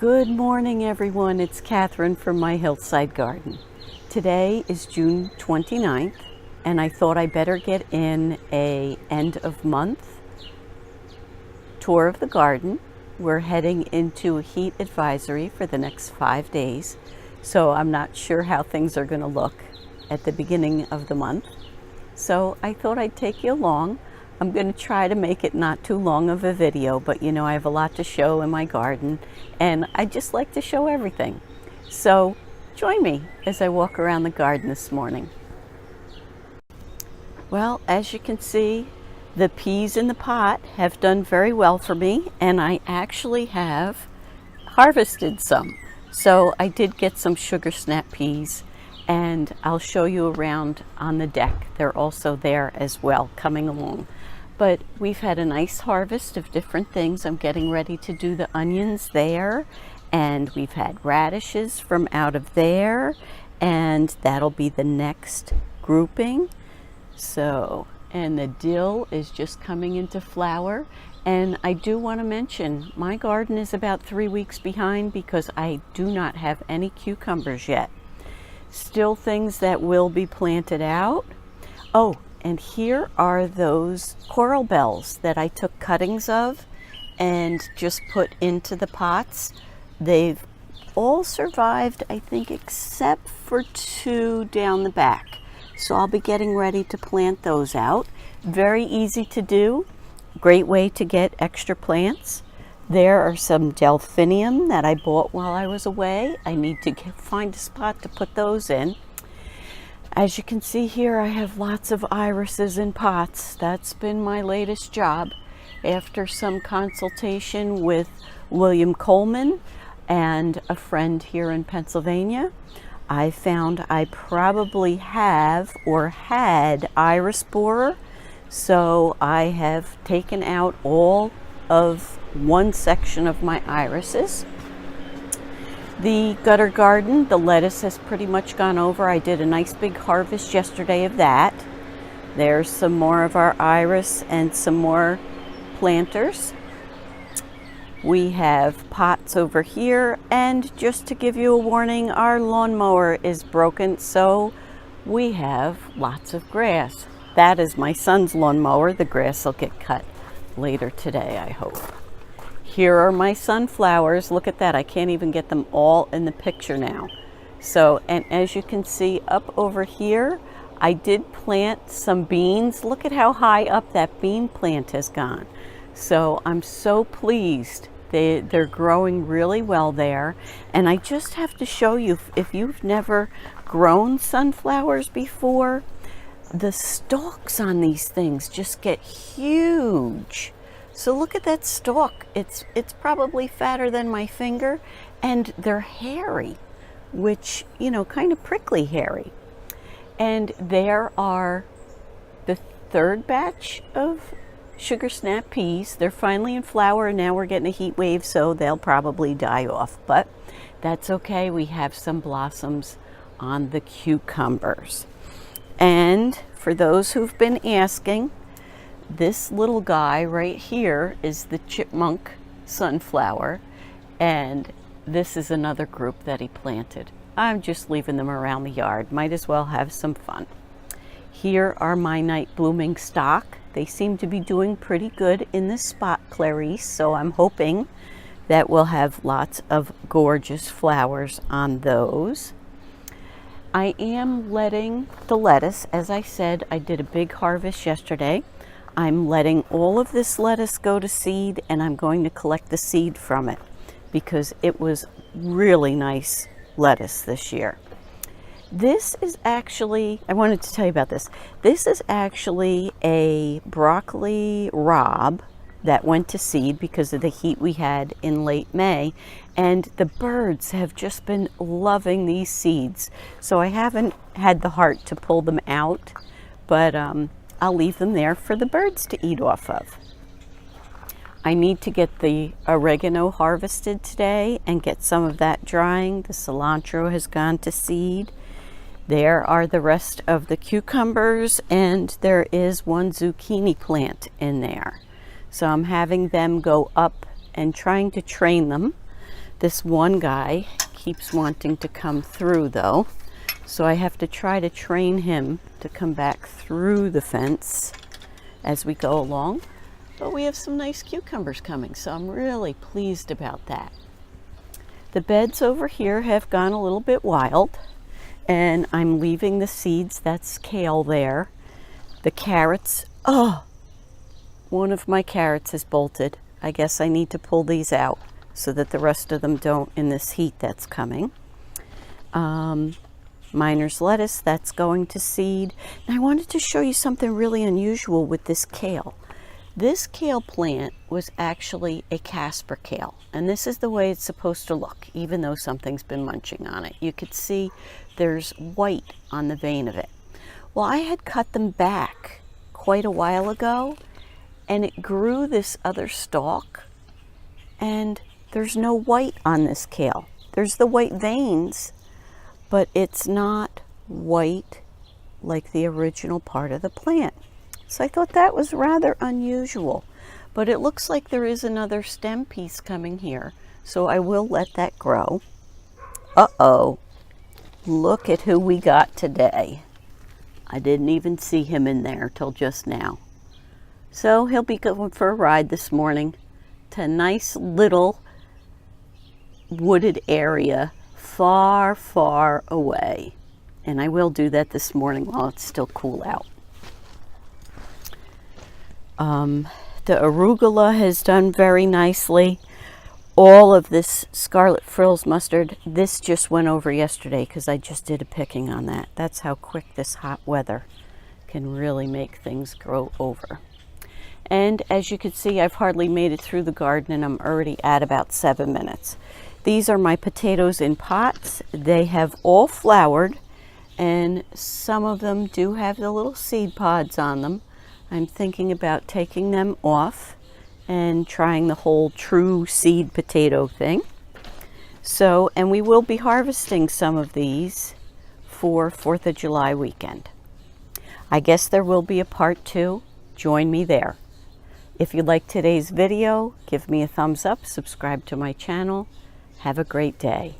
Good morning, everyone. It's Catherine from my Hillside Garden. Today is June 29th, and I thought I better get in a end of month tour of the garden. We're heading into a heat advisory for the next 5 days, so I'm not sure how things are going to look at the beginning of the month. So I thought I'd take you along. I'm going to try to make it not too long of a video, but I have a lot to show in my garden, and I just like to show everything. So join me as I walk around the garden this morning. Well, as you can see, the peas in the pot have done very well for me, and I actually have harvested some. So I did get some sugar snap peas, and I'll show you around on the deck. They're also there as well, coming along. But we've had a nice harvest of different things. I'm getting ready to do the onions there, and we've had radishes from out of there, and that'll be the next grouping. So, and the dill is just coming into flower. And I do want to mention, my garden is about 3 weeks behind because I do not have any cucumbers yet. Still things that will be planted out. Oh, and here are those coral bells that I took cuttings of and just put into the pots. They've all survived, I think, except for 2 down the back. So I'll be getting ready to plant those out. Very easy to do. Great way to get extra plants. There are some delphinium that I bought while I was away. I need to find a spot to put those in. As you can see here, I have lots of irises in pots. That's been my latest job. After some consultation with William Coleman and a friend here in Pennsylvania, I found I probably have or had iris borer. So I have taken out all of one section of my irises. The gutter garden, the lettuce has pretty much gone over. I did a nice big harvest yesterday of that. There's some more of our iris and some more planters. We have pots over here, and just to give you a warning, our lawnmower is broken, so we have lots of grass. That is my son's lawnmower. The grass will get cut later today, I hope. Here are my sunflowers. Look at that. I can't even get them all in the picture now. So, and as you can see up over here, I did plant some beans. Look at how high up that bean plant has gone. So I'm so pleased. They're growing really well there. And I just have to show you, if you've never grown sunflowers before, the stalks on these things just get huge. So look at that stalk. It's probably fatter than my finger, and they're hairy, which, kind of prickly hairy. And there are the 3rd batch of sugar snap peas. They're finally in flower, and now we're getting a heat wave, so they'll probably die off, but that's okay. We have some blossoms on the cucumbers. And for those who've been asking, this little guy right here is the chipmunk sunflower, and this is another group that he planted. I'm just leaving them around the yard. Might as well have some fun. Here are my night blooming stock. They seem to be doing pretty good in this spot, Clarice, so I'm hoping that we'll have lots of gorgeous flowers on those. I am letting the lettuce, as I said, I did a big harvest yesterday. I'm letting all of this lettuce go to seed, and I'm going to collect the seed from it because it was really nice lettuce this year. This is actually, I wanted to tell you about this. This is actually a broccoli rabe that went to seed because of the heat we had in late May, and the birds have just been loving these seeds. So I haven't had the heart to pull them out, but I'll leave them there for the birds to eat off of. I need to get the oregano harvested today and get some of that drying. The cilantro has gone to seed. There are the rest of the cucumbers, and there is one zucchini plant in there. So I'm having them go up and trying to train them This one guy keeps wanting to come through though, so I have to try to train him to come back through the fence as we go along. But we have some nice cucumbers coming, so I'm really pleased about that. The beds over here have gone a little bit wild, and I'm leaving the seeds. That's kale there. The carrots, oh, one of my carrots is bolted. I guess I need to pull these out so that the rest of them don't in this heat that's coming. Miner's lettuce, that's going to seed. And I wanted to show you something really unusual with this kale. This kale plant was actually a Casper kale, and this is the way it's supposed to look, even though something's been munching on it. You could see there's white on the vein of it. Well, I had cut them back quite a while ago, and it grew this other stalk, and there's no white on this kale. There's the white veins, but it's not white like the original part of the plant. So I thought that was rather unusual, but it looks like there is another stem piece coming here, so I will let that grow. Uh-oh, look at who we got today. I didn't even see him in there till just now. So he'll be going for a ride this morning to a nice little wooded area far, far away. And I will do that this morning while it's still cool out. The arugula has done very nicely. All of this scarlet frills mustard, this just went over yesterday because I just did a picking on that. That's how quick this hot weather can really make things grow over. And as you can see, I've hardly made it through the garden and I'm already at about 7 minutes. These are my potatoes in pots. They have all flowered, and some of them do have the little seed pods on them. I'm thinking about taking them off and trying the whole true seed potato thing. So, and we will be harvesting some of these for 4th of July weekend. I guess there will be a part 2. Join me there. If you like today's video, give me a thumbs up, subscribe to my channel. Have a great day.